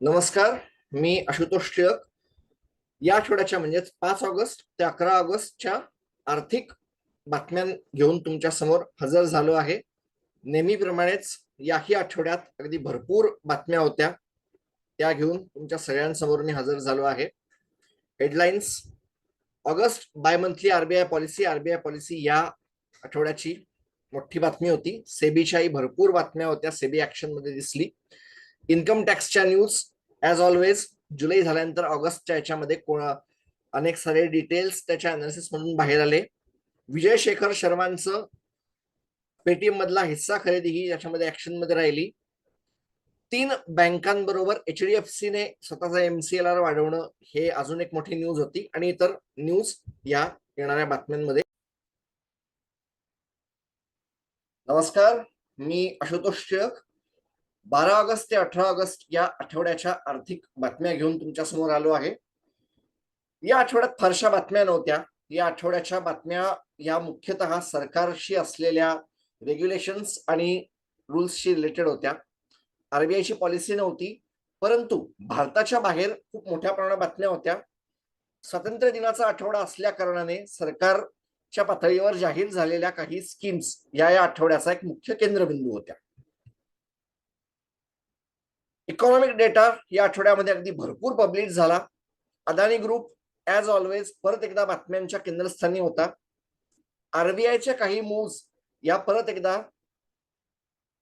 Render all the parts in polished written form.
नमस्कार. मी आशुतोष टिळक. या आठवड्याच्या म्हणजेच 5 ऑगस्ट ते 11 ऑगस्टच्या आर्थिक बातम्या घेऊन तुमच्या समोर हजर झालो आहे. नेहमीप्रमाणेच याही आठवड्यात अगदी भरपूर बातम्या होत्या, त्या घेऊन तुमच्या सगळ्यांसमोर मी हजर झालो आहे. Headlines: August bimonthly RBI policy या आठवड्याची मोठी बातमी होती. सेबीच्याही भरपूर बातम्या होत्या, सेबी ऍक्शन मध्ये दिसली. इन्कम टॅक्सच्या न्यूज ॲज ऑलवेज. जुलै झाल्यानंतर ऑगस्टच्या याच्यामध्ये अनेक सारे डिटेल्स त्याच्या अनालिसिस मधून बाहेर आले. विजय शेखर शर्मांचं पेटीएम मधला हिस्सा खरेदी ही याच्यामध्ये ऍक्शन मध्ये राहिली. 3 बँकांबरोबर एचडीएफसीने स्वतःचा एमसीएलआर वाढवणं हे अजून एक मोठी न्यूज होती. आणि इतर न्यूज या येणाऱ्या बातम्यांमध्ये. नमस्कार, मी आशुतोष टिळक. 12 ऑगस्ट ते 18 ऑगस्ट या आठवड्याच्या आर्थिक बातम्या घेऊन तुमच्या समोर आलो आहे. या आठवड्यात फारशा बातम्या नव्हत्या. या आठवड्याच्या बातम्या या मुख्यतः सरकारशी असलेल्या रेग्युलेशन्स आणि रूल्सशी रिलेटेड होत्या. आरबीआयची पॉलिसी नव्हती, परंतु भारताच्या बाहेर खूप मोठ्या प्रमाणात बातम्या होत्या. स्वातंत्र्य दिनाचा आठवडा असल्या कारणाने सरकारच्या पातळीवर जाहीर झालेल्या काही स्कीम्स या आठवड्याचा एक मुख्य केंद्रबिंदू होत्या. इकॉनॉमिक डेटा या आठवड्यामध्ये अगदी भरपूर पब्लिश झाला. अदानी ग्रुप ॲज ऑलवेज परत एकदा बातम्यांच्या केंद्रस्थानी होता. आरबीआयच्या काही मूव्ज या परत एकदा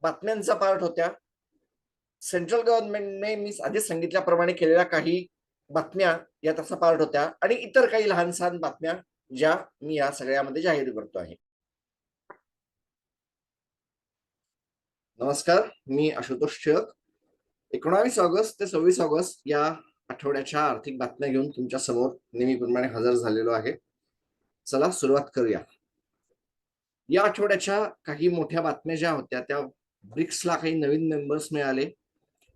बातम्यांचा पार्ट होत्या. सेंट्रल गव्हर्नमेंटने मी आधीच सांगितल्याप्रमाणे केलेल्या काही बातम्या या त्याचा पार्ट होत्या. आणि इतर काही लहान सहान बातम्या ज्या मी या सगळ्यामध्ये जाहीर करतो आहे. नमस्कार, मी आशुतोष टिळक. 19 ऑगस्ट ते 26 ऑगस्ट या आठवड्याच्या आर्थिक बातम्या घेऊन तुमच्या समोर नेहमीप्रमाणे हजर झालेलो आहे. चला सुरुवात करूया. या आठवड्याच्या काही मोठ्या बातम्या ज्या होत्या त्या ब्रिक्सला काही नवीन मेंबर्स मिळाले.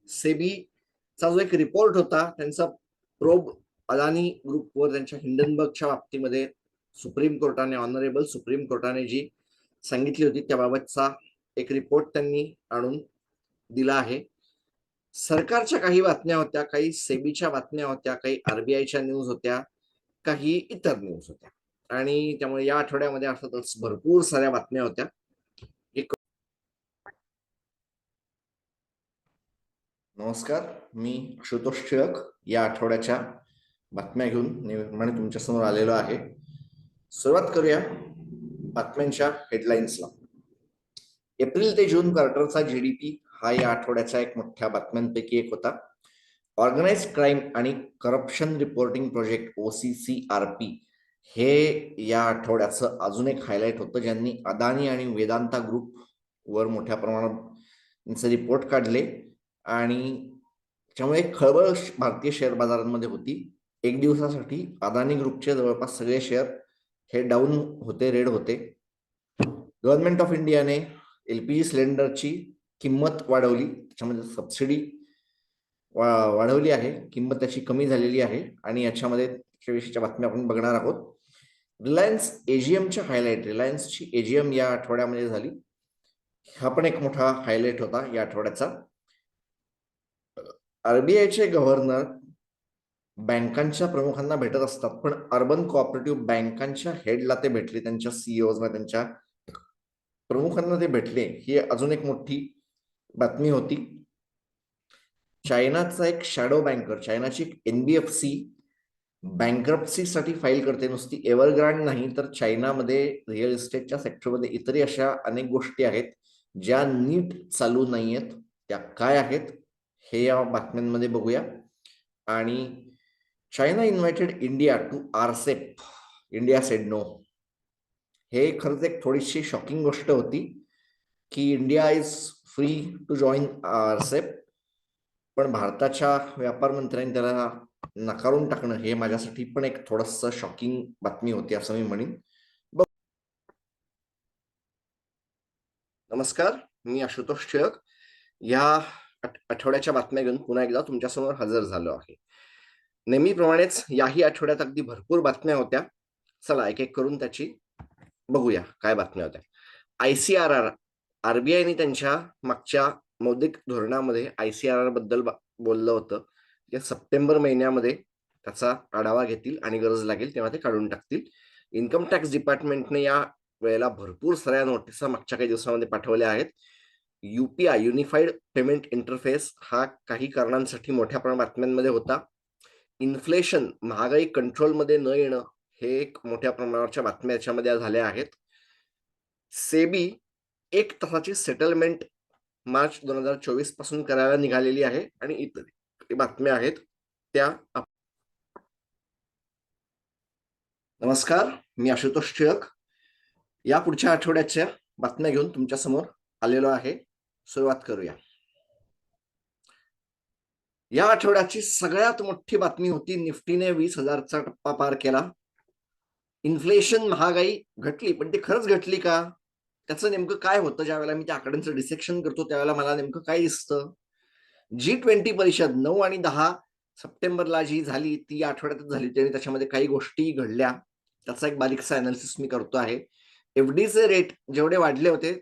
सेबीचा जो एक रिपोर्ट होता त्यांचा प्रोब अदानी ग्रुपवर त्यांच्या हिंडनबर्गच्या बाबतीमध्ये ऑनरेबल सुप्रीम कोर्टाने जी सांगितली होती त्याबाबतचा एक रिपोर्ट त्यांनी आणून दिला आहे. सरकारच्या काही बातम्या होत्या, काही सेबीच्या बातम्या होत्या, काही आरबीआयच्या न्यूज होत्या, काही इतर न्यूज होत्या. आणि त्यामुळे या आठवड्यामध्ये अर्थातच भरपूर साऱ्या बातम्या होत्या. नमस्कार, मी आशुतोष टिळक. या आठवड्याच्या बातम्या घेऊन नेहमीप्रमाणे तुमच्या समोर आलेलो आहे. सुरुवात करूया बातम्यांच्या हेडलाईन्सला. एप्रिल ते जून क्वार्टरचा जीडीपी हा या आठवड्याच्या एक मोठ्या बातम्यांपैकी एक होता. ऑर्गनाइज्ड क्राईम आणि करप्शन रिपोर्टिंग प्रोजेक्ट OCCRP हे या आठवड्याचं अजून एक हायलाइट होतं, ज्यांनी अदानी आणि वेदांता ग्रुप वर मोठ्या प्रमाणात रिपोर्ट काढले. आणि त्यामुळे खळबळ भारतीय शेअर बाजारांमध्ये होती. एक दिवसासाठी अदानी ग्रुपचे जवळपास सगळे शेअर हे डाऊन होते, रेड होते. गव्हर्नमेंट ऑफ इंडियाने LPG सिलेंडरची किंमत वाढवली, त्याच्यामध्ये सबसिडी वाढवली आहे, किंमत त्याची कमी झालेली आहे. आणि याच्यामध्ये त्याविषयीच्या बातम्या आपण बघणार आहोत. रिलायन्स एजीएमच्या हायलाइट, रिलायन्सची एजीएम या आठवड्यामध्ये झाली, हा पण एक मोठा हायलाइट होता या आठवड्याचा. आरबीआयचे गव्हर्नर बँकांच्या प्रमुखांना भेटत असतात, पण अर्बन कोऑपरेटिव्ह बँकांच्या हेडला ते भेटले, त्यांच्या सीईओजना, त्यांच्या प्रमुखांना ते भेटले. ही अजून एक मोठी बातमी होती. चायनाचा एक शॅडो बँकर, चायनाची NBFC बँक्रप्सीसाठी फाईल करते. नुसती एव्हरग्रांड नाही तर चायनामध्ये रिअल इस्टेटच्या सेक्टरमध्ये इतरही अशा अनेक गोष्टी आहेत ज्या नीट चालू नाहीयेत. त्या काय आहेत हे या बातम्यांमध्ये बघूया. आणि China invited India to RCEP, India said no. हे खरंच एक थोडीशी शॉकिंग गोष्ट होती की India is free to join RCEP, पण भारताच्या व्यापार मंत्र्यांनी त्याला नकारून टाकणं हे माझ्यासाठी पण एक थोडंसं शॉकिंग बातमी होती असं मी म्हणेन. नमस्कार, मी आशुतोष टिळक. या आठवड्याच्या बातम्या घेऊन पुन्हा एकदा तुमच्यासमोर हजर झालो आहे. नेहमीप्रमाणेच याही आठवड्यात अगदी भरपूर बातम्या होत्या. चला एक एक करून त्याची बघूया काय बातम्या होत्या. ICRR, आरबीआयने त्यांच्या मागच्या मौद्रिक धोरणामध्ये ICRR बद्दल बोललं होतं. ते सप्टेंबर महिन्यामध्ये त्याचा आढावा घेतील आणि गरज लागेल तेव्हा ते काढून टाकतील. इन्कम टॅक्स डिपार्टमेंटने या वेळेला भरपूर साऱ्या नोटिसा मागच्या काही दिवसांमध्ये पाठवल्या आहेत. युपीआय युनिफाईड पेमेंट इंटरफेस हा काही कारणांसाठी मोठ्या प्रमाणात बातम्यांमध्ये होता. इन्फ्लेशन महागाई कंट्रोलमध्ये न येणं हे एक मोठ्या प्रमाणावरच्या बातम्या याच्यामध्ये झाल्या आहेत. सेबी 1 तासाची सेटलमेंट मार्च 2024 पासून करायला निघालेली आहे आणि इतर बातम्या आहेत त्या. नमस्कार, मी आशुतोष टिळक या पुढच्या आठवड्याच्या बातम्या घेऊन तुमच्या समोर आलेलो आहे. सुरुवात करूया. या आठवड्याची सगळ्यात मोठी बातमी होती निफ्टीने 20,000चा टप्पा पार केला. इन्फ्लेशन महागाई घटली, पण ती खरंच घटली का? त्याचं नेमकं काय होतं? ज्या वेळेला मी त्या आकड्यांचं डिसेक्शन करतो त्यावेळेला मला नेमकं काय दिसतं? G20 परिषद 9 आणि 10 सप्टेंबरला जी झाली ती आठवड्यातच झाली होती आणि त्याच्यामध्ये काही गोष्टी घडल्या. त्याचा एक बारीकसा अनालिसिस मी करतो आहे. एफडीचे रेट जेवढे वाढले होते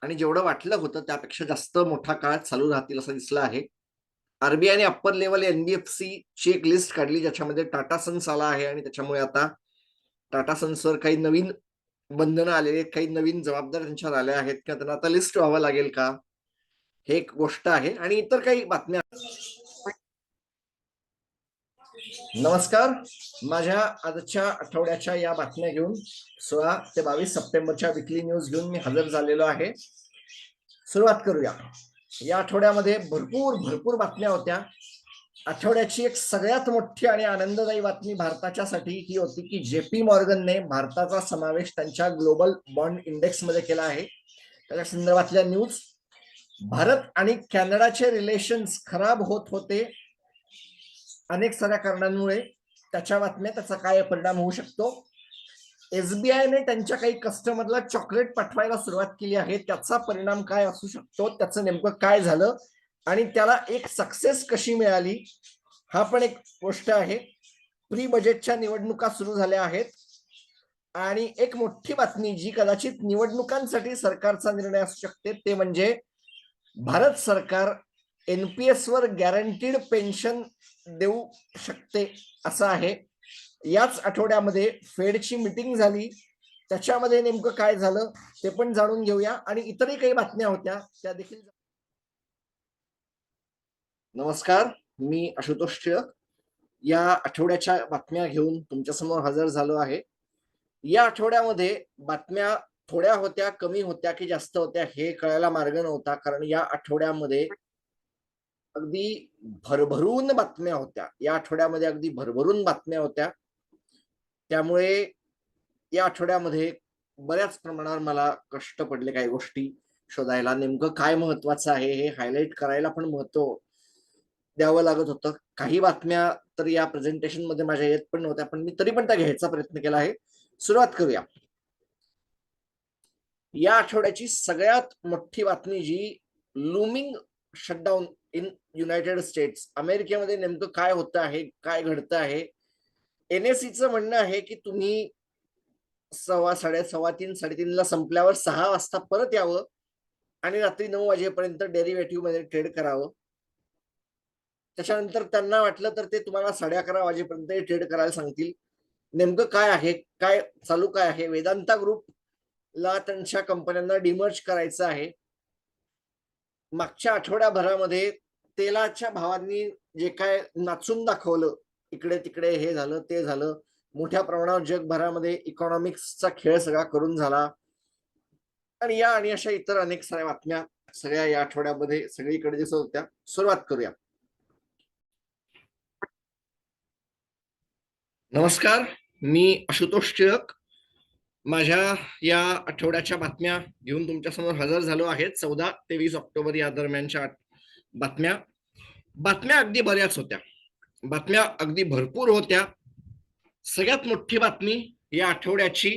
आणि जेवढं वाटलं होतं त्यापेक्षा जास्त मोठा काळ चालू राहतील असं दिसलं आहे. आरबीआयने अप्पर लेवल एनबीएफसी ची एक लिस्ट काढली ज्याच्यामध्ये टाटा सन्स आला आहे आणि त्याच्यामुळे आता टाटा सन्सवर काही नवीन बंधनं आलेली आहेत, काही नवीन जबाबदाऱ्या त्यांच्यावर आल्या आहेत किंवा त्यांना आता लिस्ट व्हावं लागेल का, हे एक गोष्ट आहे. आणि इतर काही बातम्या. नमस्कार, माझ्या आजच्या आठवड्याच्या या बातम्या घेऊन 16 ते 22 सप्टेंबरच्या विकली न्यूज घेऊन मी हजर झालेलो आहे. सुरुवात करूया. या आठवड्यामध्ये भरपूर बातम्या होत्या. आठवड्याची एक सगळ्यात मोठी आणि आनंददायी बातमी भारताच्यासाठी ही होती की जेपी मॉर्गनने भारताचा समावेश त्यांच्या ग्लोबल बॉन्ड इंडेक्स मध्ये केला आहे. त्याच्या संदर्भातल्या न्यूज. भारत आणि कॅनडाचे रिलेशन्स खराब होत होते अनेक साऱ्या कारणांमुळे. त्याच्या बातम्या, त्याचा काय परिणाम होऊ शकतो. एसबीआयने त्यांच्या काही कस्टमरला चॉकलेट पाठवायला सुरुवात केली आहे, त्याचा परिणाम काय असू शकतो, त्याचं नेमकं काय झालं आणि त्याला एक सक्सेस कशी मिळाली, हा पण एक गोष्ट आहे. प्री बजेटच्या निवडणुका सुरू झाल्या आहेत आणि एक मोठी बातमी जी कदाचित निवडणुकांसाठी सरकारचा निर्णय असू शकते ते म्हणजे भारत सरकार एनपीएस वर गॅरंटीड पेन्शन देऊ शकते असं आहे. याच आठवड्यामध्ये फेडची मीटिंग झाली, त्याच्यामध्ये नेमकं काय झालं ते पण जाणून घेऊया आणि इतरही काही बातम्या होत्या त्या देखील. नमस्कार, मी आशुतोष टिळक या आठवड्याच्या बातम्या घेऊन तुमच्या समोर हजर झालो आहे. या आठवड्यामध्ये बातम्या थोड्या होत्या, कमी होत्या की जास्त होत्या हे कळायला मार्ग नव्हता, कारण या आठवड्यामध्ये अगदी भरभरून बातम्या होत्या. या आठवड्यामध्ये अगदी भरभरून बातम्या होत्या. त्यामुळे या आठवड्यामध्ये बऱ्याच प्रमाणावर मला कष्ट पडले काही गोष्टी शोधायला. नेमकं काय महत्वाचं आहे हे हायलाइट करायला पण महत्व द्यावं लागत होतं. काही बातम्या तर या प्रेझेंटेशन मध्ये माझ्या येत पण नव्हत्या, पण मी तरी पण त्या घ्यायचा प्रयत्न केला आहे. सुरुवात करूया. या आठवड्याची सगळ्यात मोठी बातमी जी looming shutdown in United States, अमेरिकेमध्ये नेमकं काय होतं आहे, काय घडतं आहे. एनएससीचं म्हणणं आहे की तुम्ही 3:15 3:30ला संपल्यावर 6 वाजता परत यावं आणि रात्री 9 वाजेपर्यंत डेरिव्हेटिव्ह मध्ये ट्रेड करावं. त्याच्यानंतर त्यांना वाटलं तर ते तुम्हाला 11:30 वाजेपर्यंत ट्रेड करायला सांगतील. नेमकं काय आहे, काय चालू काय आहे. वेदांता ग्रुपला त्यांच्या कंपन्यांना डिमर्ज करायचं आहे. मागच्या आठवड्याभरामध्ये तेलाच्या भावांनी जे काय नाचून दाखवलं, इकडे तिकडे हे झालं ते झालं, मोठ्या प्रमाणावर जगभरामध्ये इकॉनॉमिक्सचा खेळ सगळा करून झाला आणि या आणि अशा इतर अनेक साऱ्या बातम्या सगळ्या या आठवड्यामध्ये सगळीकडे दिसत होत्या. सुरुवात करूया. नमस्कार, मी आशुतोष टिळक माझ्या या आठवड्याच्या बातम्या घेऊन तुमच्या समोर हजर झालो आहे. 14 ते 20 ऑक्टोबर या दरम्यानच्या बातम्या. बातम्या अगदी बऱ्याच होत्या, बातम्या अगदी भरपूर होत्या. सगळ्यात मोठी बातमी या आठवड्याची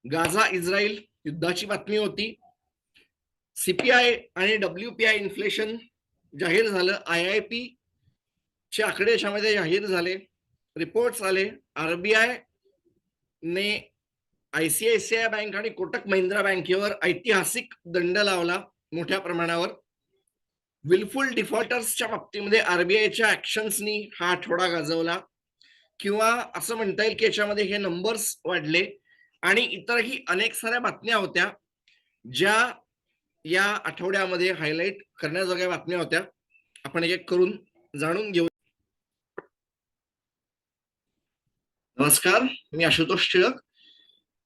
गाझा इस्रायल युद्धाची बातमी होती. सीपीआय आणि डब्ल्यूपीआय इन्फ्लेशन जाहीर झालं. IIP चे आकडे याच्यामध्ये जाहीर झाले, रिपोर्ट्स आले. आरबीआय ने आयसीआयसीआय बँक आणि कोटक महिंद्रा बँकेवर ऐतिहासिक दंड लावला मोठ्या प्रमाणावर. विलफुल डिफॉल्टर्सच्या बाबतीमध्ये आरबीआयच्या ऍक्शन्सनी हा आठवडा गाजवला, किंवा असं म्हणता येईल की याच्यामध्ये हे नंबर्स वाढले आणि इतरही अनेक साऱ्या बातम्या होत्या ज्या या आठवड्यामध्ये हायलाइट करण्याजोग्या बातम्या होत्या. आपण एक एक करून जाणून घेऊ. नमस्कार, मी आशुतोष टिळक.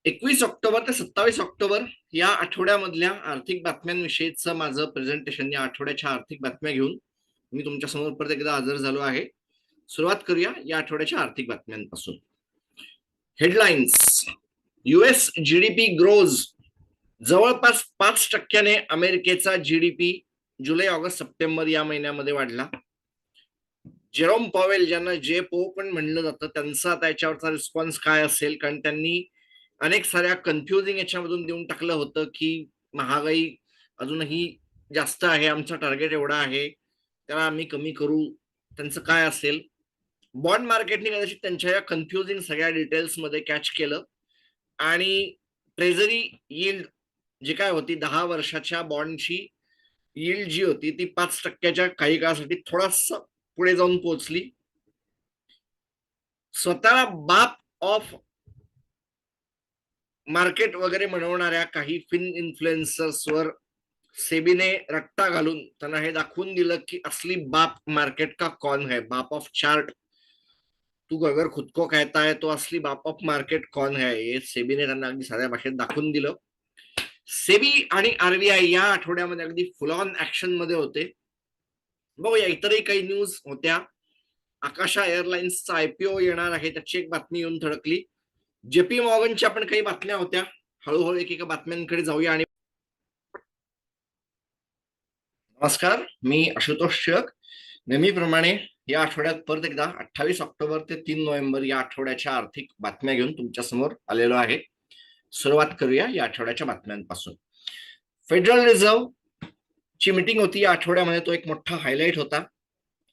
21 ऑक्टोबर ते 27 ऑक्टोबर या आठवड्यामधल्या आर्थिक बातम्यांविषयीचं माझं प्रेझेंटेशन, या आठवड्याच्या आर्थिक बातम्या घेऊन मी तुमच्या समोर परत एकदा हजर झालो आहे. सुरुवात करूया या आठवड्याच्या आर्थिक बातम्यांपासून. हेडलाईन्स. US GDP grows. जवळपास 5% अमेरिकेचा जीडीपी जुलै, ऑगस्ट, सप्टेंबर या महिन्यामध्ये वाढला. जेरोम पॉवेल, ज्यांना जे पो पण म्हणलं जातं, त्यांचा त्याच्यावरचा रिस्पॉन्स काय असेल, कारण त्यांनी अनेक साऱ्या कन्फ्युजिंग याच्यामधून देऊन टाकलं होतं की महागाई अजूनही जास्त आहे, आमचा टार्गेट एवढा आहे, त्याला आम्ही कमी करू. त्यांचं काय असेल. बॉन्ड मार्केटने कदाचित त्यांच्या या कन्फ्युजिंग सगळ्या डिटेल्स मध्ये कॅच केलं आणि ट्रेझरी यील्ड जी काय होती, 10 वर्षाच्या बॉन्डची यील्ड जी होती ती 5%च्या काही काळासाठी थोडासा पुढे जाऊन पोहोचली. स्वतःला बाप ऑफ मार्केट वगैरे म्हणवणाऱ्या काही फिन इन्फ्लुएन्सर्सवर सेबीने रट्टा घालून त्यांना हे दाखवून दिलं की असली बाप मार्केट का कौन है, बाप ऑफ चार्ट तू अगर खुद को कहता है तो असली बाप ऑफ मार्केट कौन है, हे सेबीने त्यांना अगदी साध्या भाषेत दाखवून दिलं. सेबी आणि आरबीआय या आठवड्यामध्ये अगदी फुल ऑन ऍक्शन मध्ये होते. बघूया, इतरही काही न्यूज होत्या. आकाशा एअरलाइन्सचा आयपीओ येणार आहे, त्याची एक बातमी येऊन धडकली. जेपी मॉर्गनच्या पण काही बातम्या होत्या. हळूहळू एकेका बातम्यांकडे जाऊया. आणि नमस्कार, मी आशुतोष टिळक. नेहमीप्रमाणे या आठवड्यात परत एकदा 28 ऑक्टोबर ते 3 नोव्हेंबर या आठवड्याच्या आर्थिक बातम्या घेऊन तुमच्या समोर आलेलो आहे. सुरुवात करूया या आठवड्याच्या बातम्यांपासून. फेडरल रिझर्व्ह ची मीटिंग होती या आठवड्यामध्ये, तो एक मोठा हायलाइट होता.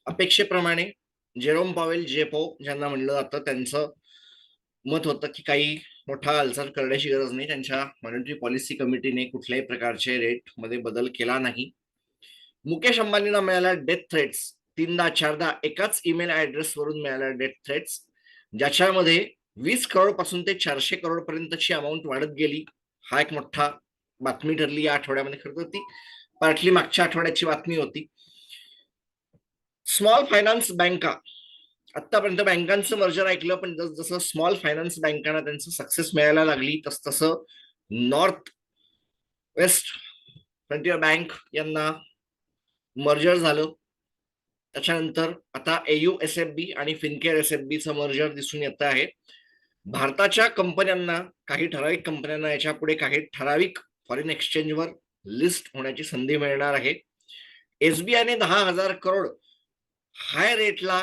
अपेक्षेप्रमाणे जेरोम पॉवेल, जेपो ज्यांना म्हणलं जातं, त्यांचं मत होतं की काही मोठा हालचाल करण्याची गरज नाही. त्यांच्या मॉनिटरी पॉलिसी कमिटीने कुठल्याही प्रकारचे रेट मध्ये बदल केला नाही. मुकेश अंबानींना मिळाल्या डेथ थ्रेट्स, 3दा 4दा एकाच ईमेल ऍड्रेस वरून मिळाल्या डेथ थ्रेट्स, ज्याच्यामध्ये 20 करोड पासून ते 400 करोड पर्यंतची अमाऊंट वाढत गेली. हा एक मोठा बातमी ठरली या आठवड्यामध्ये. खरं तर ती पार्टली मागच्या आठवड्याची बातमी होती. स्मॉल फायनान्स बँका, आतापर्यंत बँकांचं मर्जर ऐकलं, पण जसं स्मॉल फायनान्स बँकांना त्यांचं सक्सेस मिळायला लागली, तसं नॉर्थ वेस्ट फ्रंटियर बँक यांना मर्जर झालं. त्याच्यानंतर आता AUSFB आणि फिनकेअर SFBचं मर्जर दिसून येत आहे. भारताच्या कंपन्यांना, काही ठराविक कंपन्यांना याच्या पुढे काही ठराविक फॉरेन एक्सचेंजवर लिस्ट होण्याची संधी मिळणार आहे. SBIने 10,000 करोड हाय रेटला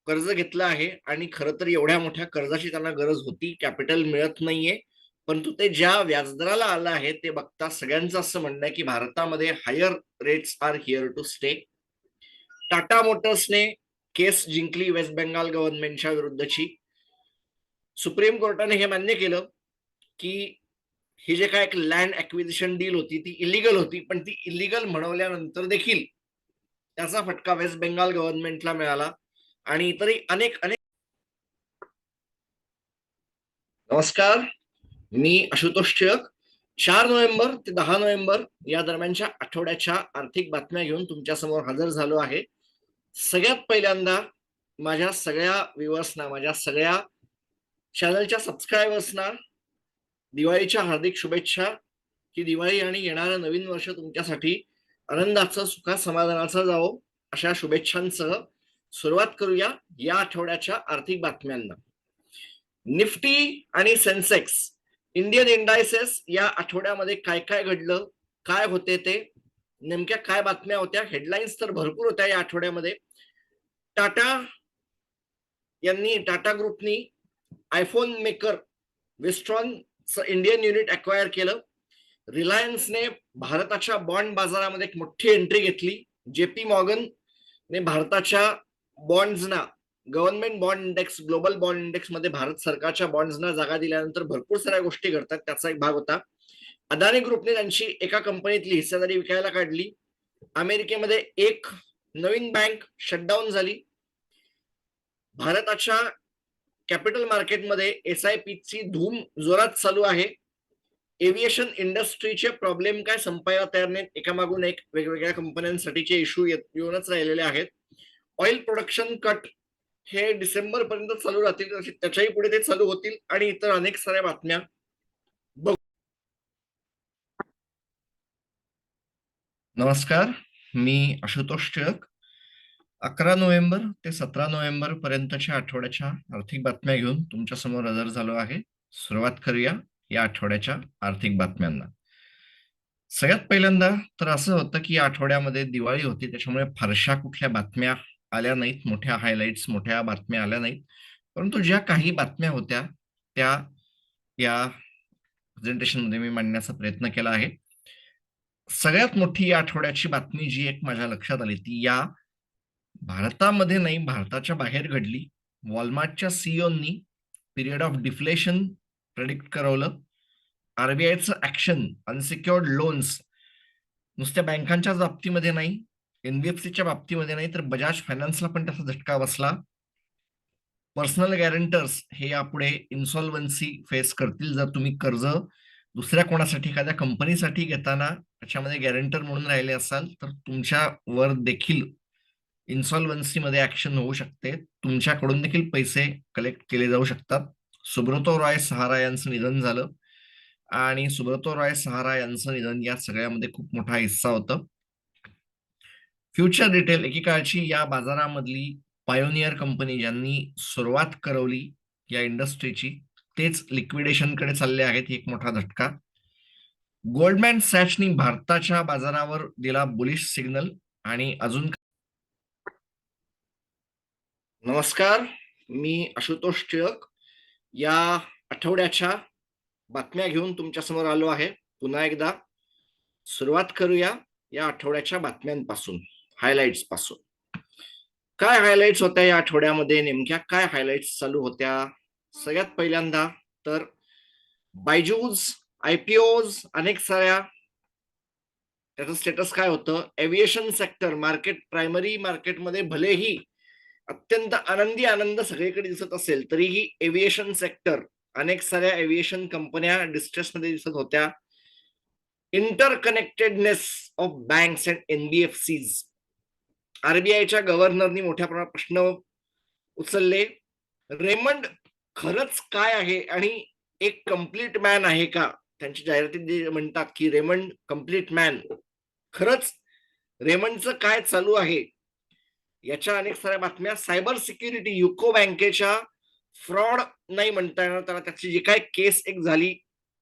कर्ज घेतलं आहे आणि खरं तर एवढ्या मोठ्या कर्जाची त्यांना गरज होती. कॅपिटल मिळत नाहीये, परंतु ते ज्या व्याजदराला आलं आहे ते बघता सगळ्यांचं असं म्हणणं आहे की भारतामध्ये higher rates are here to stay. Tata मोटर्सने केस जिंकली वेस्ट बेंगाल गव्हर्नमेंटच्या विरुद्धची. सुप्रीम कोर्टाने हे मान्य केलं की ही जे काय एक लँड ऍक्विजिशन डील होती ती इलिगल होती, पण ती इलिगल म्हणवल्यानंतर देखील त्याचा फटका वेस्ट बेंगाल गव्हर्नमेंटला मिळाला आणि इतरही अनेक अनेक. नमस्कार, मी आशुतोष टिळक. 4 नोव्हेंबर ते 10 नोव्हेंबर या दरम्यानच्या आठवड्याच्या आर्थिक बातम्या घेऊन तुमच्या समोर हजर झालो आहे. सगळ्यात पहिल्यांदा माझ्या सगळ्या व्ह्युअर्सना, माझ्या सगळ्या चॅनलच्या सबस्क्रायबर्सना दिवाळीच्या हार्दिक शुभेच्छा. की दिवाळी आणि येणारं नवीन वर्ष तुमच्यासाठी आनंदाचं, सुखा समाधानाचं जावो, अशा शुभेच्छांसह सुरुवात करूया या आठवड्याच्या आर्थिक बातम्यांना. निफ्टी आणि सेन्सेक्स, इंडियन इंडायसेस या आठवड्यामध्ये काय काय घडलं, काय होते ते, नेमक्या काय बातम्या होत्या. हेडलाईन्स तर भरपूर होत्या या आठवड्यामध्ये. टाटा ग्रुपनी iPhone maker Wistron Indian unit acquire केलं. रिलायन्सने भारताच्या बॉन्ड बाजारामध्ये एक मोठी एंट्री घेतली. जेपी मॉर्गन ने भारताच्या बॉन्ड्सना, government bond index, global bond index मध्ये भारत सरकारच्या बॉन्ड्सना जागा दिल्यानंतर भरपूर साऱ्या गोष्टी घडतात, त्याचा एक भाग होता. अदानी ग्रुपने त्यांची एका कंपनीतली हिस्सेदारी विकायला काढली. अमेरिकेमध्ये एक नवीन बँक शटडाऊन झाली. भारताच्या कॅपिटल मार्केटमध्ये SIP ची धूम जोरात चालू आहे. एव्हिएशन इंडस्ट्रीचे प्रॉब्लेम काय संपायला तयार नाहीत. एकामागून एक वेगवेगळ्या कंपन्यांसाठीचे इश्यू येऊनच राहिलेले आहेत. ऑइल प्रोडक्शन कट हे डिसेंबर पर्यंत चालू राहतील, त्याच्याही पुढे ते चालू होतील आणि इतर अनेक साऱ्या बातम्या. नमस्कार, मी आशुतोष टिळक. 11 नोव्हेंबर ते 17 नोव्हेंबर पर्यंतच्या आठवड्याच्या आर्थिक बातम्या घेऊन तुमच्या समोर हजर झालो आहे. सुरुवात करूया या आठवड्याच्या आर्थिक बातम्यांना. सगळ्यात पहिल्यांदा तर असं होतं की या आठवड्यामध्ये दिवाळी होती, त्याच्यामुळे फारशा कुठल्या बातम्या आल्या नाहीत, मोठ्या हायलाइट्स, मोठ्या बातम्या आल्या नाहीत. परंतु ज्या काही बातम्या होत्या त्या या प्रेझेंटेशनमध्ये मी मांडण्याचा प्रयत्न केला आहे. सगळ्यात मोठी या आठवड्याची बातमी जी एक माझ्या लक्षात आली ती या भारतामध्ये नाही, भारताच्या बाहेर घडली. वॉलमार्टच्या सीईओनी पिरियड ऑफ डिफ्लेशन प्रेडिक्ट करवलं. आरबीआयचं ऍक्शन अनसिक्युअर्ड लोन्स नुसत्या बँकांच्या बाबतीमध्ये नाही, NBFCच्या बाबतीमध्ये नाही, तर बजाज फायनान्सला पण त्याचा झटका बसला. पर्सनल गॅरंटर्स हे यापुढे इन्सॉल्वन्सी फेस करतील. जर तुम्ही कर्ज दुसऱ्या कोणासाठी, एखाद्या कंपनीसाठी घेताना त्याच्यामध्ये गॅरंटर म्हणून राहिले असाल तर तुमच्यावर देखील इन्सॉल्वन्सीमध्ये ऍक्शन होऊ शकते. तुमच्याकडून देखील पैसे कलेक्ट केले जाऊ शकतात. सुब्रतो रॉय सहारा यांचं निधन झालं आणि सुब्रतो रॉय सहारा यांचं निधन या सगळ्यामध्ये खूप मोठा हिस्सा होतं. फ्युचर रिटेल एकेकाळची या बाजारामधली पायोनियर कंपनी ज्यांनी सुरुवात करवली या इंडस्ट्रीची, तेच लिक्विडेशनकडे चालले आहेत. एक मोठा झटका. गोल्डमॅन सॅचनी भारताच्या बाजारावर दिला बुलिश सिग्नल. आणि अजून नमस्कार, मी आशुतोष टिळक या आठवड्याच्या बातम्या घेऊन तुमच्या समोर आलो आहे. पुन्हा एकदा सुरुवात करूया या आठवड्याच्या बातम्यांपासून, हायलाइट्स पासून. काय हायलाइट्स होत्या या आठवड्यामध्ये, नेमक्या काय हायलाइट्स चालू होत्या? सगळ्यात पहिल्यांदा तर बायजूज IPOs अनेक साऱ्या. त्याचं स्टेटस काय होतं? एव्हिएशन सेक्टर मार्केट, प्रायमरी मार्केटमध्ये भलेही अत्यंत आनंद सगळीकडे दिसत असेल तरीही एव्हिएशन सेक्टर, अनेक साऱ्या एव्हिएशन कंपन्या डिस्ट्रेसमध्ये दिसत होत्या. Interconnectedness of banks and NBFCs. आरबीआयच्या गव्हर्नरनी मोठ्या प्रमाणात प्रश्न उचलले. रेमंड खरंच काय आहे आणि एक कम्प्लीट मॅन आहे का? त्यांची जाहिरातीत म्हणतात की रेमंड कम्प्लीट मॅन. खरंच रेमंडचं काय चालू आहे याच्या अनेक साऱ्या बातम्या. सायबर सिक्युरिटी, युको बँकेच्या फ्रॉड नाही म्हणता येणार त्याला, त्याची जी काय केस एक झाली,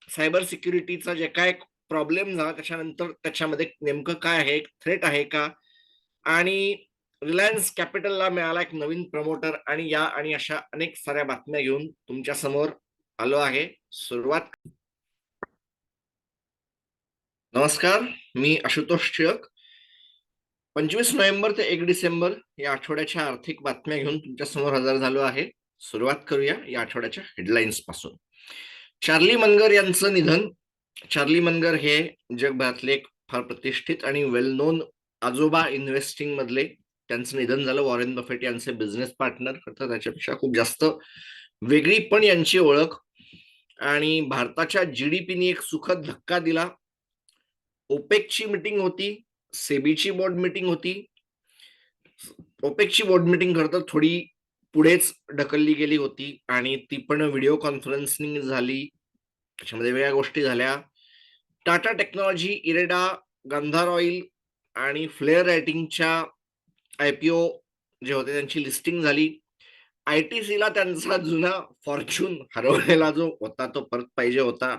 सायबर सिक्युरिटीचा जे काय प्रॉब्लेम झाला त्याच्यानंतर त्याच्यामध्ये नेमकं काय आहे, थ्रेट आहे का? आणि रिलायन्स कॅपिटलला मिळाला एक नवीन प्रमोटर. आणि या आणि अशा अनेक साऱ्या बातम्या घेऊन तुमच्या समोर आलो आहे. सुरुवात. नमस्कार, मी आशुतोष टिळक. 25 नोव्हेंबर ते 1 डिसेंबर या आठवड्याच्या आर्थिक बातम्या घेऊन तुमच्या समोर हजर झालो आहे. सुरुवात करूया या आठवड्याच्या हेडलाईन्स पासून. चार्ली मन्गर यांचं निधन. चार्ली मन्गर हे जगभरातले एक फार प्रतिष्ठित आणि वेल नोन आजोबा इन्व्हेस्टिंग मधले. त्यांचं निधन झालं. वॉरेन बफेट यांचे बिझनेस पार्टनर. तर त्याच्यापेक्षा खूप जास्त वेगळी पण यांची ओळख. आणि भारताच्या GDPनी एक सुखद धक्का दिला. ओपेकची मीटिंग होती, सेबीची बोर्ड मीटिंग होती. ओपेकची बोर्ड मीटिंग खरं तर थोडी पुढेच ढकलली गेली होती आणि ती पण व्हिडिओ कॉन्फरन्सिंग झाली. त्याच्यामध्ये वेगळ्या गोष्टी झाल्या. टाटा टेक्नॉलॉजी, इरेडा, गांधार ऑइल आणि फ्लेअर रायटिंगच्या IPO जे होते त्यांची लिस्टिंग झाली. ITCला त्यांचा जुना फॉर्च्यून हरवलेला जो होता तो परत पाहिजे होता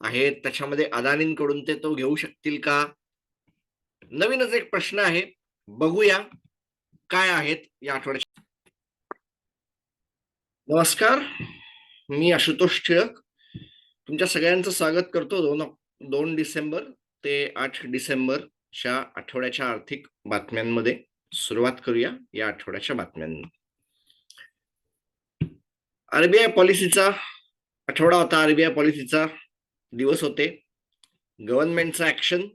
आहे. त्याच्यामध्ये अदानींकडून ते तो घेऊ शकतील का? नवीनच एक प्रश्न आहे. बघूया काय आहेत या आठवड्यात. नमस्कार, मी आशुतोष टिळक तुमच्या सगळ्यांचं स्वागत करतो 2 डिसेंबर ते 8 डिसेंबरच्या आठवड्याच्या आर्थिक बातम्यांमध्ये. सुरुवात करूया या आठवड्याच्या बातम्यांना. आरबीआय पॉलिसीचा आठवडा होता. आरबीआय पॉलिसीचा दिवस होते. गव्हर्नमेंटचा ऍक्शन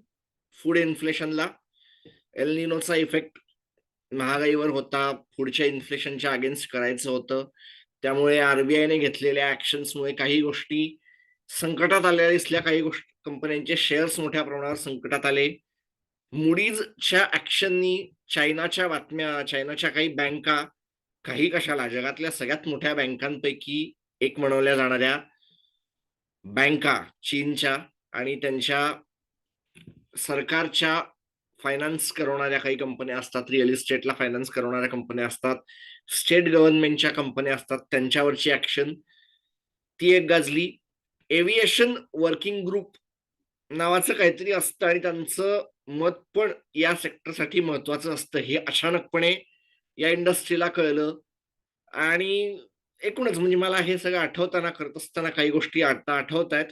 फूड इन्फ्लेशनला. एल निनोचा इफेक्ट महागाईवर होता, पुढच्या इन्फ्लेशनच्या अगेन्स्ट करायचं होतं. त्यामुळे आरबीआयने घेतलेल्या ऍक्शन्समुळे काही गोष्टी संकटात आलेल्या दिसल्या, काही गोष्टी कंपन्यांचे शेअर्स मोठ्या प्रमाणावर संकटात आले. मुडीजच्या ऍक्शननी चायनाच्या बातम्या, चायनाच्या काही बँका, काही कशाला जगातल्या सगळ्यात मोठ्या बँकांपैकी एक म्हणवल्या जाणाऱ्या बँका चीनच्या आणि त्यांच्या सरकारच्या फायनान्स करवणाऱ्या काही कंपन्या असतात, रिअल इस्टेटला फायनान्स करवणाऱ्या कंपन्या असतात, स्टेट गव्हर्नमेंटच्या कंपन्या असतात, त्यांच्यावरची ऍक्शन ती एक गाजली. एव्हिएशन वर्किंग ग्रुप नावाचं काहीतरी असतं आणि त्यांचं मत पण या सेक्टरसाठी महत्वाचं असतं, हे अचानकपणे या इंडस्ट्रीला कळलं. आणि एकूणच म्हणजे मला हे सगळं आठवताना, करत असताना काही गोष्टी आता आठवत आहेत.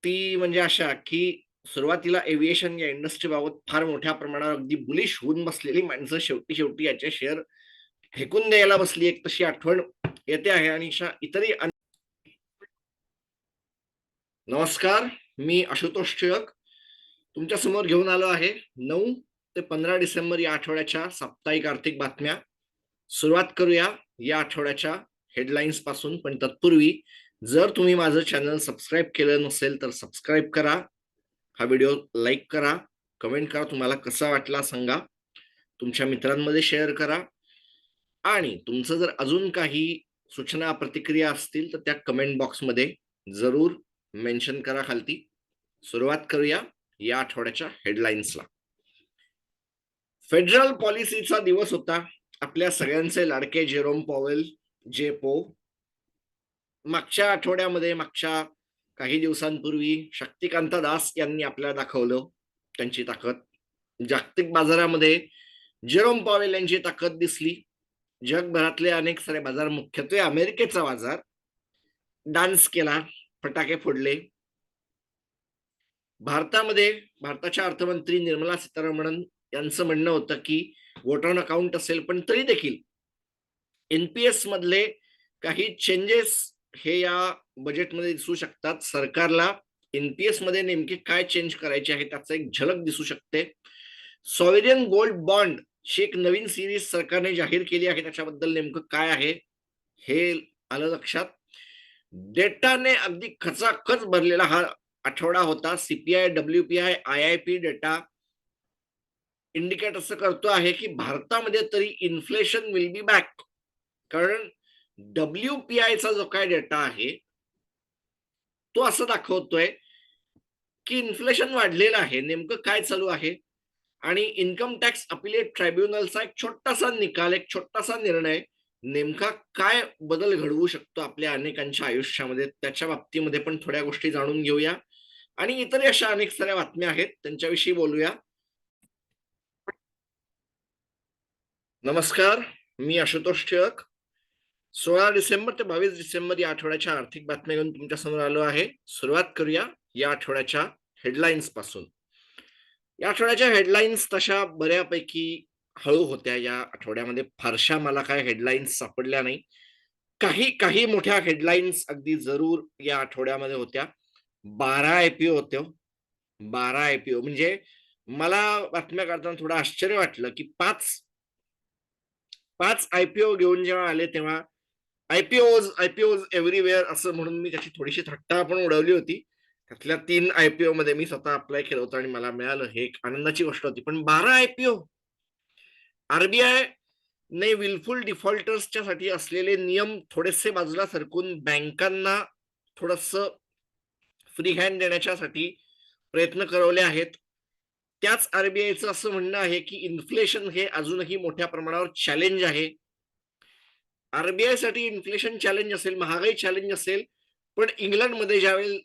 ती म्हणजे अशा की सुरुवातीला एव्हिएशन या इंडस्ट्रीबाबत फार मोठ्या प्रमाणावर अगदी बुलिश होऊन बसलेली माणसं शेवटी शेवटी याचे शेअर फेकून द्यायला बसली, एक तशी आठवण येते आहे. आणि इतरही नमस्कार, मी आशुतोष टिळक तुमच्या समोर घेऊन आलो आहे 9 ते 15 डिसेंबर या आठवड्याच्या साप्ताहिक आर्थिक बातम्या. सुरुवात करूया या आठवड्याच्या हेडलाईन्स पासून, पण तत्पूर्वी जर तुम्ही माझं चॅनल सबस्क्राईब केलं नसेल तर सबस्क्राईब करा, हा व्हिडिओ लाईक करा, कमेंट करा, तुम्हाला कसा वाटला सांगा, तुमच्या मित्रांमध्ये शेअर करा आणि तुमचं जर अजून काही सूचना प्रतिक्रिया असतील तर त्या कमेंट बॉक्समध्ये जरूर मेन्शन करा खालती. सुरुवात करूया या आठवड्याच्या हेडलाईन्सला. फेडरल पॉलिसीचा दिवस होता. आपल्या सगळ्यांचे लाडके जेरोम पॉवेल, जेपो, मागच्या आठवड्यामध्ये, मागच्या काही दिवसांपूर्वी शक्तिकांता दास यांनी आपल्याला दाखवलं त्यांची ताकद. जागतिक बाजारामध्ये जेरोम पॉवेल यांची ताकद दिसली. जगभरातले अनेक सारे बाजार, मुख्यत्वे अमेरिकेचा बाजार डान्स केला, फटाके फोडले. भारतामध्ये भारताच्या अर्थमंत्री निर्मला सीतारामन यांचं म्हणणं होतं की वोट ऑन अकाउंट असेल पण तरी देखील एनपीएस मधले काही चेंजेस हे या बजेटमध्ये दिसू शकतात. सरकारला एनपीएस मध्ये नेमके काय चेंज करायचे आहे त्याचं एक झलक दिसू शकते. सॉव्हरेन गोल्ड बॉन्ड ची एक नवीन सिरीज सरकारने जाहीर केली आहे, त्याच्याबद्दल नेमकं काय आहे हे आलं लक्षात. डेटाने अगदी खचाखच भरलेला हा आठवडा होता. सीपीआय, डब्ल्यूपीआय, आयआयपी डेटा इंडिकेट असं करतो आहे की भारतामध्ये तरी इन्फ्लेशन विल बी बॅक. कारण डब्ल्यूपीआयचा जो काय डेटा आहे तो असं दाखवतोय की इन्फ्लेशन वाढलेलं आहे. नेमकं काय चालू आहे आणि इन्कम टॅक्स अपिलेट ट्रायब्युनलचा एक छोटासा निकाल, एक छोटासा निर्णय नेमका काय बदल घडवू शकतो आपल्या अनेकांच्या आयुष्यामध्ये, त्याच्या बाबतीमध्ये पण थोड्या गोष्टी जाणून घेऊया. आणि इतर अशा अनेक साऱ्या बातम्या आहेत त्यांच्याविषयी बोलूया. नमस्कार, मी आशुतोष टिळक. 16 डिसेंबर ते 22 डिसेंबर या आठवड्याच्या आर्थिक बातम्या घेऊन तुमच्या समोर आलो आहे. सुरुवात करूया या आठवड्याच्या हेडलाईन्स पासून. या आठवड्याच्या हेडलाईन्स तशा बऱ्यापैकी हळू होत्या. या आठवड्यामध्ये फारशा मला काय हेडलाईन्स सापडल्या नाही. काही काही मोठ्या हेडलाईन्स अगदी जरूर या आठवड्यामध्ये होत्या. 12 आयपीओ होते. 12 आयपीओ म्हणजे मला बातम्या करताना थोडं आश्चर्य वाटलं की पाच आयपीओ घेऊन जेव्हा आले तेव्हा आयपीओज एव्हरीवेअर असं म्हणून मी त्याची थोडीशी थट्टा पण उडवली होती. त्यातल्या 3 आयपीओ मध्ये मी स्वतः अप्लाय केलं होतं आणि मला मिळालं, हे एक आनंदाची गोष्ट होती. पण 12 आयपीओ, आरबीआय ने विलफुल डिफॉल्टर्सच्या साठी असलेले नियम थोडेसे बाजूला सरकून बँकांना थोडस फ्री हँड देण्याच्यासाठी प्रयत्न करवले आहेत. त्याच आरबीआयचं असं म्हणणं आहे की इन्फ्लेशन हे अजूनही मोठ्या प्रमाणावर चॅलेंज आहे. आरबीआय साठी इन्फ्लेशन चॅलेंज असेल, महागाई चॅलेंज असेल, पण इंग्लंडमध्ये ज्यावेळी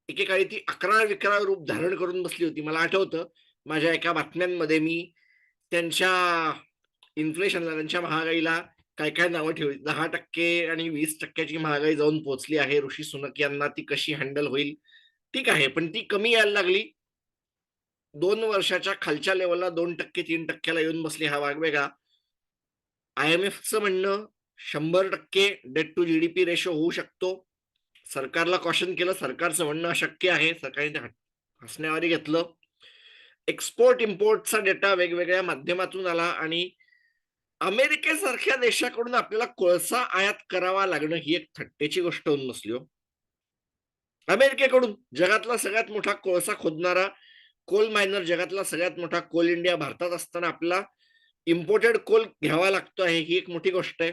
एकेकाळी ती 11 रूप धारण करून बसली होती. मला आठवतं माझ्या एका बातम्यांमध्ये मी त्यांच्या इन्फ्लेशनला, त्यांच्या महागाईला काय काय नावं ठेवली. 10% आणि 20% महागाई जाऊन पोहोचली आहे. ऋषी सुनक यांना ती कशी हँडल होईल, ठीक आहे, पण ती कमी यायला लागली. 2 वर्षाच्या खालच्या लेवलला 2%, 3%ला येऊन बसली, हा भाग वेगळा. आयएमएफचं म्हणणं 100% डेट टू जीडीपी रेशो होऊ शकतो. सरकारला कॉशन केलं, सरकारचं म्हणणं अशक्य आहे, सरकारने ते हसण्यावारी घेतलं. एक्सपोर्ट इम्पोर्टचा डेटा वेगवेगळ्या माध्यमातून आला आणि अमेरिकेसारख्या देशाकडून आपल्याला कोळसा आयात करावा लागणं ही एक थट्टेची गोष्ट होऊन बसली हो. अमेरिकेकडून जगातला सगळ्यात मोठा कोळसा खोदणारा कोल मायनर, जगातला सगळ्यात मोठा कोल इंडिया भारतात असताना आपल्याला इम्पोर्टेड कोल घ्यावा लागतो आहे, ही एक मोठी गोष्ट आहे.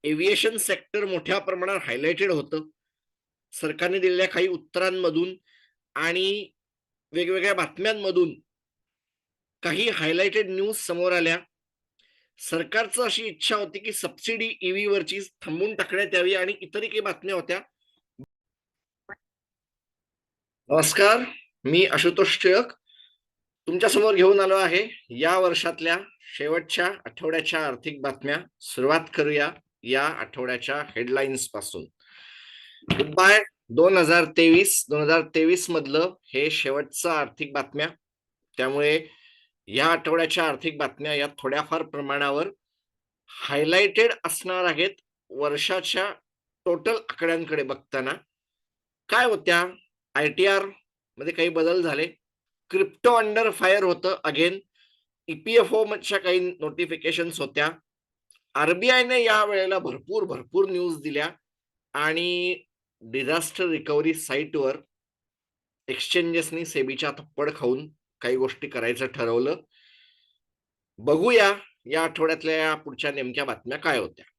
एव्हिएशन सेक्टर मोठ्या प्रमाणात हायलाइटेड होतं. सरकारने दिलेल्या काही उत्तरांमधून आणि वेगवेगळ्या बातम्यांमधून काही हायलाइटेड न्यूज समोर आल्या. सरकारचं अशी इच्छा होती, की सबसिडी ईव्ही वरची थांबवून टाकण्यात यावी आणि इतरही काही बातम्या होत्या. नमस्कार, मी आशुतोष टिळक तुमच्या समोर घेऊन आलो आहे या वर्षातल्या शेवटच्या आठवड्याच्या आर्थिक बातम्या. सुरुवात करूया या आठवड्याच्या हेडलाईन्स पासून. गुड बाय 2023 मधलं हे शेवटचं आर्थिक बातम्या. त्यामुळे या आठवड्याच्या आर्थिक बातम्या या थोड्याफार प्रमाणावर हायलाइटेड असणार आहेत. वर्षाच्या टोटल आकड्यांकडे बघताना काय होत्या, आयटीआर मध्ये काही बदल झाले, क्रिप्टो अंडर फायर होतं अगेन, ईपीएफओ च्या काही नोटिफिकेशन्स होत्या. आरबीआयने या वेळेला भरपूर भरपूर न्यूज दिल्या आणि डिझास्टर रिकव्हरी साईटवर एक्सचेंजेसनी सेबीच्या थप्पड खाऊन काही गोष्टी करायचं ठरवलं. बघूया या आठवड्यातल्या या पुढच्या नेमक्या बातम्या काय होत्या.